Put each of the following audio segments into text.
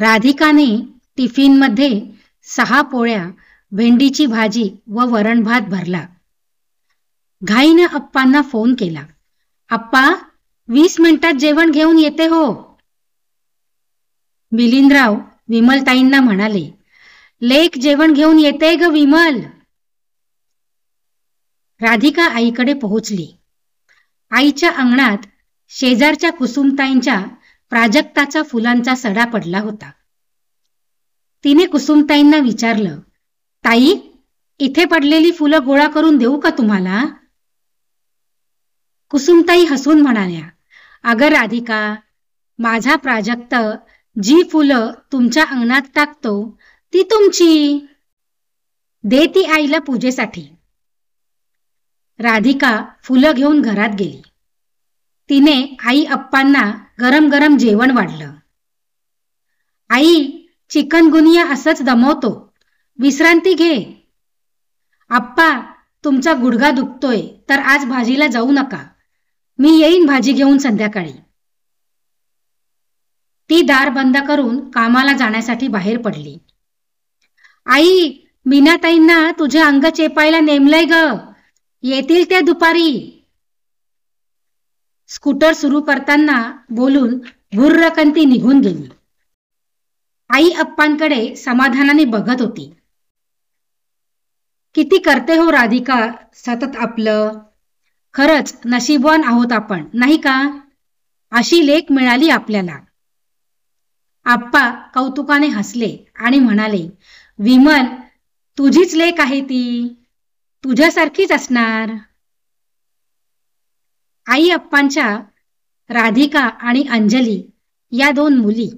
राधिकाने टिफिनमध्ये 6 पोळ्या, भेंडीची भाजी व वरण भात भरला. घाईनं अप्पांना फोन केला. अप्पा, 20 मिनिटात जेवण घेऊन येते हो. मिलिंदराव विमलताईंना म्हणाले, लेक जेवण घेऊन येते ग विमल. राधिका आईकडे पोहोचली. आईच्या अंगणात शेजारच्या कुसुमताईंच्या प्राजक्ताचा फुलांचा सडा पडला होता. तिने कुसुमताईंना विचारलं, ताई, इथे पडलेली फुलं गोळा करून देऊ का तुम्हाला? कुसुमताई हसून म्हणाल्या, अगं राधिका, माझा प्राजक्त जी फुलं तुमच्या अंगणात टाकतो ती तुमची. दे ती आईला पूजेसाठी. राधिका फुलं घेऊन घरात गेली. तिने आई अप्पांना गरम गरम जेवण वाढलं. आई, चिकनगुनिया असंच दमवतो, विश्रांती घे. अप्पा, तुमचा गुडघा दुखतोय तर आज भाजीला जाऊ नका, मी येईन भाजी घेऊन संध्याकाळी. ती दार बंद करून कामाला जाण्यासाठी बाहेर पडली. आई, मीनाताईंना तुझे अंग चेपायला नेमलंय ग, येतील त्या दुपारी. स्कूटर सुरू करताना बोलून भुर्रकंती निघून गेली. आई अप्पांकडे समाधानाने बघत होती. किती करते हो राधिका सतत आपलं. खरंच नशीबवान आहोत आपण, नाही का? अशी लेक मिळाली आपल्याला. आप्पा कौतुकाने हसले आणि म्हणाले, विमल, तुझीच लेक आहे ती, तुझ्यासारखीच असणार. आई अप्पांच्या राधिका आणि अंजली या 2 मुली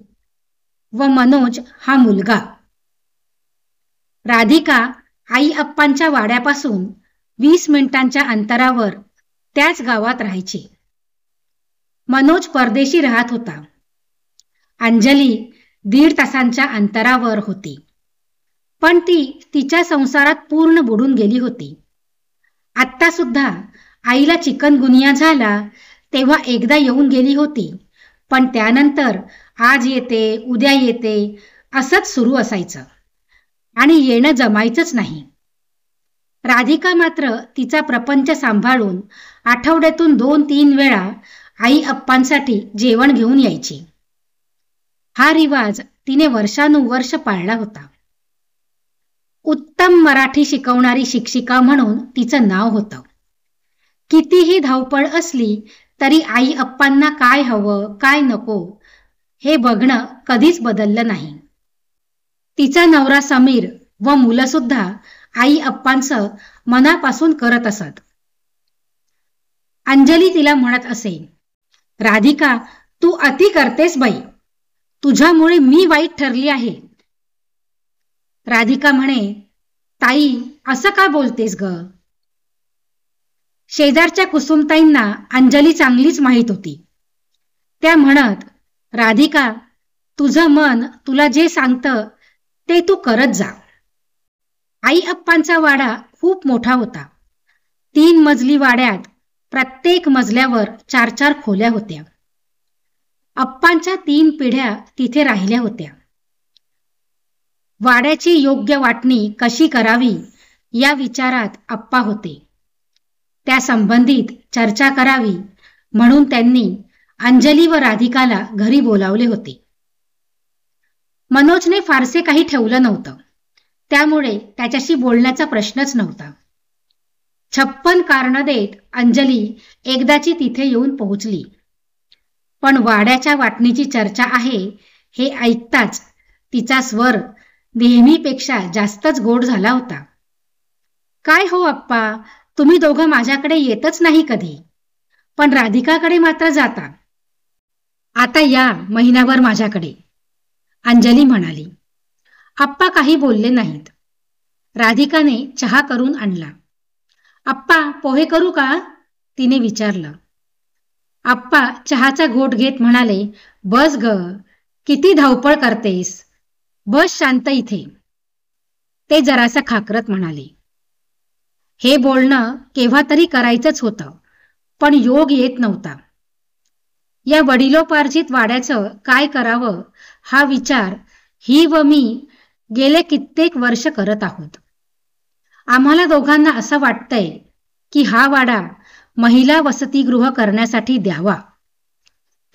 व मनोज हा मुलगा. राधिका आई अप्पांच्या वाड्यापासून 20 मिनिटांच्या अंतरावर त्याच गावात राहायची. मनोज परदेशी राहत होता. अंजली 1.5 तासांच्या अंतरावर होती, पण ती तिच्या संसारात पूर्ण बुडून गेली होती. आत्ता सुद्धा आईला चिकनगुनिया झाला तेव्हा एकदा येऊन गेली होती, पण त्यानंतर आज येते, उद्या येते असंच सुरू असायचं आणि येणं जमायचंच नाही. राधिका मात्र तिचा प्रपंच सांभाळून आठवड्यातून 2-3 वेळा आई अप्पांसाठी जेवण घेऊन यायची. हा रिवाज तिने वर्षानुवर्ष पाळला होता. उत्तम मराठी शिकवणारी शिक्षिका म्हणून तिचं नाव होतं. कितीही धावपळ असली तरी आई अप्पांना काय हवं, काय नको हे बघणं कधीच बदललं नाही. तिचा नवरा समीर व मुलं सुद्धा आई अप्पांचं मनापासून करत असत. अंजली तिला म्हणत असे, राधिका, तू अति करतेस बाई, तुझ्यामुळे मी वाईट ठरली आहे. राधिका म्हणे, ताई, असं का बोलतेस ग? शेजारच्या कुसुमताईंना अंजली चांगलीच माहीत होती. त्या म्हणत, राधिका, तुझं मन तुला जे सांगतं ते तू करत जा. आई अप्पांचा वाडा खूप मोठा होता. 3 मजली वाड्यात प्रत्येक मजल्यावर 4-4 खोल्या होत्या. अप्पांच्या 3 पिढ्या तिथे राहिल्या होत्या. वाड्याची योग्य वाटणी कशी करावी या विचारात अप्पा होते. त्या संबंधित चर्चा करावी म्हणून त्यांनी अंजली व राधिकाला घरी बोलावले होते. मनोजने फारसे काही ठेवलं नव्हतं, त्यामुळे त्याच्याशी बोलण्याचा प्रश्नच नव्हता. 56 कारणं देत अंजली एकदाची तिथे येऊन पोहोचली. पण वाड्याच्या वाटणीची चर्चा आहे हे ऐकताच तिचा स्वर नेहमीपेक्षा जास्तच गोड झाला होता. काय हो अप्पा, तुम्ही दोघं माझ्याकडे येतच नाही कधी, पण राधिकाकडे मात्र जाता. आता या महिनाभर माझ्याकडे, अंजली म्हणाली. अप्पा काही बोलले नाहीत. राधिकाने चहा करून आणला. अप्पा, पोहे करू का? तिने विचारलं. आप्पा चहाचा घोट घेत म्हणाले, बस ग, किती धावपळ करतेस, बस शांत इथे. ते जरासा खाकरत म्हणाले. हे बोलणं केव्हा तरी करायचंच होतं, पण योग येत नव्हता. या वडिलोपार्जित वाड्याचं काय करावं हा विचार ही व मी गेले कित्येक वर्ष करत आहोत. आम्हाला दोघांना असं वाटतंय की हा वाडा महिला वसतिगृह करण्यासाठी द्यावा.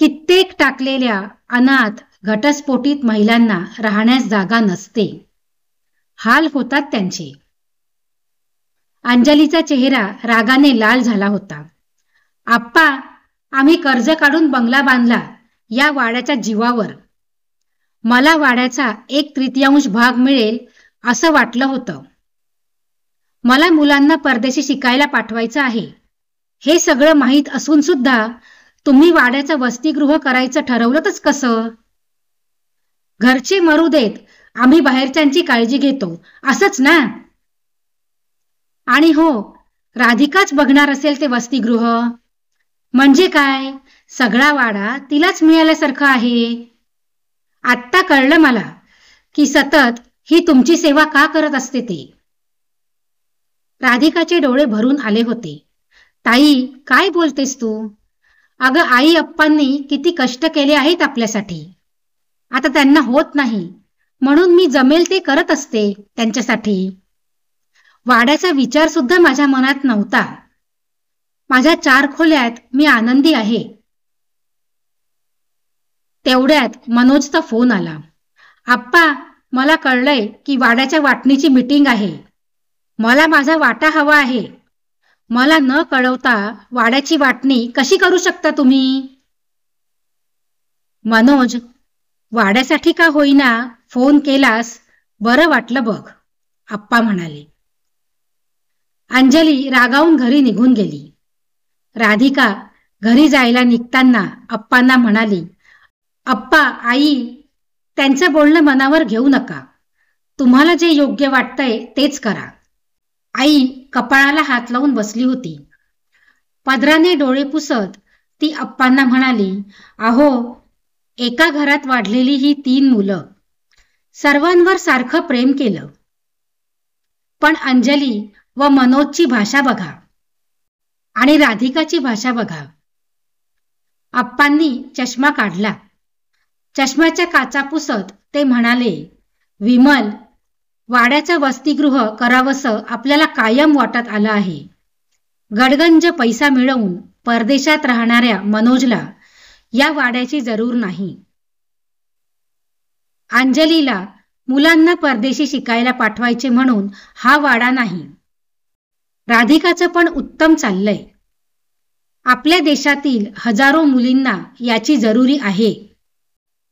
कित्येक टाकलेल्या अनाथ घटस्फोटित महिलांना राहण्यास जागा नसते. हाल होतात त्यांचे. अंजलीचा चेहरा रागाने लाल झाला होता. आप्पा, आम्ही कर्ज काढून बंगला बांधला या वाड्याच्या जीवावर. मला वाड्याचा 1/3 भाग मिळेल असं वाटलं होतं. मला मुलांना परदेशी शिकायला पाठवायचं आहे. हे सगळं माहीत असून सुद्धा तुम्ही वाड्याचं वसतिगृह करायचं ठरवलंच कसं? घरचे मरू देत, आम्ही बाहेरच्यांची काळजी घेतो असंच ना? आणि हो, राधिकाच बघणार असेल ते वसतिगृह. म्हणजे काय, सगळा वाडा तिलाच मिळाल्यासारखं आहे. आत्ता कळलं मला की सतत ही तुमची सेवा का करत असते ते. राधिकाचे डोळे भरून आले होते. ताई, काय बोलतेस तू? अगं, आई अप्पांनी किती कष्ट केले आहेत आपल्यासाठी. आता त्यांना होत नाही म्हणून मी जमेल ते करत असते त्यांच्यासाठी. वाड्याचा विचार सुद्धा माझ्या मनात नव्हता. माझ्या 4 खोल्यात मी आनंदी आहे. तेवढ्यात मनोजचा फोन आला. आप्पा, मला कळलंय की वाड्याच्या वाटणीची मीटिंग आहे. मला माझा वाटा हवा आहे. मला न कळवता वाड्याची वाटणी कशी करू शकता तुम्ही? मनोज, वाड्यासाठी का होईना फोन केलास, बरं वाटलं बघ, आप्पा म्हणाले. अंजली रागावून घरी निघून गेली. राधिका घरी जायला निघताना अप्पांना म्हणाली, अप्पा, आई, त्यांचं बोलणं मनावर घेऊ नका. तुम्हाला जे योग्य वाटतंय तेच करा. आई कपाळाला हात लावून बसली होती. पदराने डोळे पुसत ती अप्पांना म्हणाली, अहो, एका घरात वाढलेली ही 3 मुलं, सर्वांवर सारखं प्रेम केलं. पण अंजली व मनोजची भाषा बघा आणि राधिकाची भाषा बघा. अप्पांनी चष्मा काढला. चष्म्याच्या काचा पुसत ते म्हणाले, विमल, वाड्याचं वसतिगृह करावंसं आपल्याला कायम वाटत आलं आहे. गडगंज पैसा मिळवून परदेशात राहणाऱ्या मनोजला या वाड्याची जरूर नाही. अंजलीला मुलांना परदेशी शिकायला पाठवायचे म्हणून हा वाडा नाही. राधिकाचं पण उत्तम चाललंय. आपल्या देशातील हजारो मुलींना याची जरुरी आहे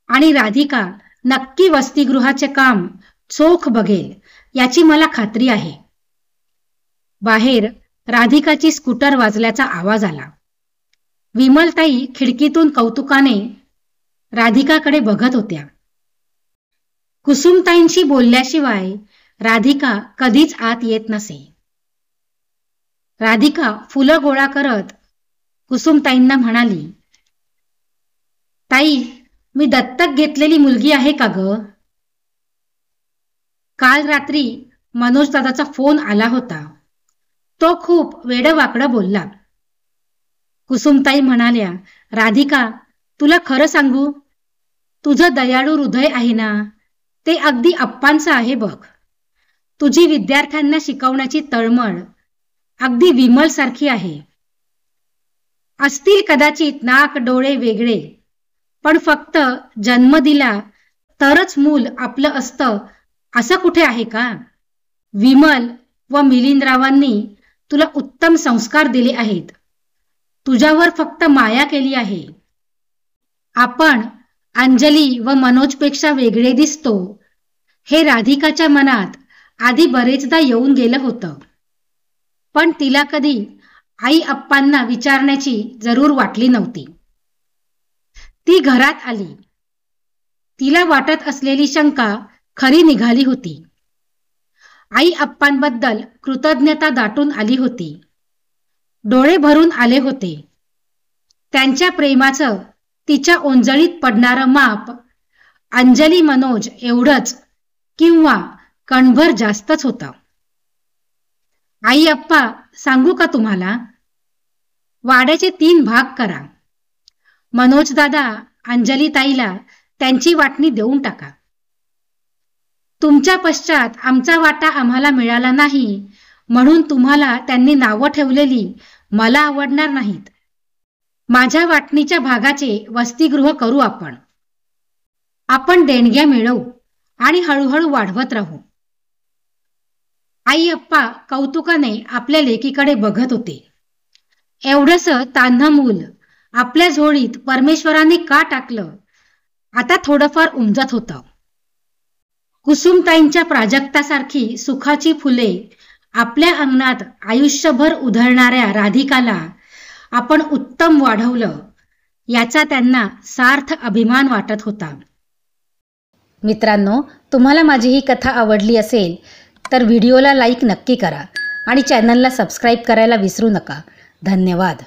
आणि राधिका नक्की वसतिगृहाचे काम चोख बघेल याची मला खात्री आहे. बाहेर राधिकाची स्कूटर वाजल्याचा आवाज आला. विमलताई खिडकीतून कौतुकाने राधिकाकडे बघत होत्या. कुसुमताईंशी बोलल्याशिवाय राधिका कधीच आत येत नसे. राधिका फुलं गोळा करत कुसुमताईंना म्हणाली, ताई, मी दत्तक घेतलेली मुलगी आहे का ग? काल रात्री मनोज दादाचा फोन आला होता. तो खूप वेडवाकडं बोलला. कुसुमताई म्हणाल्या, राधिका, तुला खरं सांगू, तुझं दयाळू हृदय आहे ना, ते अगदी अप्पांचं आहे बघ. तुझी विद्यार्थ्यांना शिकवण्याची तळमळ अगदी विमल सारखी आहे. असतील कदाचित नाक डोळे वेगळे, पण फक्त जन्म दिला तरच मूल आपलं असतं असं कुठे आहे का? विमल व मिलिंदरावांनी तुला उत्तम संस्कार दिले आहेत. तुझ्यावर फक्त माया केली आहे. आपण अंजली व मनोजपेक्षा वेगळे दिसतो हे राधिकाच्या मनात आधी बरेचदा येऊन गेलं होतं. पण तिला कधी आई अप्पांना विचारण्याची जरूर वाटली नव्हती. ती घरात आली. तिला वाटत असलेली शंका खरी निघाली होती. आई अप्पांबद्दल कृतज्ञता दाटून आली होती. डोळे भरून आले होते. त्यांच्या प्रेमाचं तिच्या ओंजळीत पडणारं माप अंजली मनोज एवढंच किंवा कणभर जास्तच होतं. आई अप्पा, सांगू का तुम्हाला? वाड्याचे 3 भाग करा. मनोज दादा, अंजली ताईला त्यांची वाटणी देऊन टाका. तुमच्या पश्चात आमचा वाटा आम्हाला मिळाला नाही म्हणून तुम्हाला त्यांनी नावं ठेवलेली मला आवडणार नाहीत. माझ्या वाटणीच्या भागाचे वसतिगृह करू आपण. आपण देणग्या मिळवू आणि हळूहळू वाढवत राहू. आई अप्पा कौतुकाने आपल्या लेकीकडे बघत होते. एवढंसं तान्हं मूल आपल्या झोळीत परमेश्वराने का टाकलं आता थोडंफार उमजत होतं. कुसुमताईंच्या प्राजक्तासारखी सुखाची फुले आपल्या अंगणात आयुष्यभर उधळणाऱ्या राधिकाला आपण उत्तम वाढवलं याचा त्यांना सार्थ अभिमान वाटत होता. मित्रांनो, तुम्हाला माझी ही कथा आवडली असेल तर व्हिडिओला लाईक नक्की करा आणि चॅनलला सबस्क्राईब करायला विसरू नका. धन्यवाद.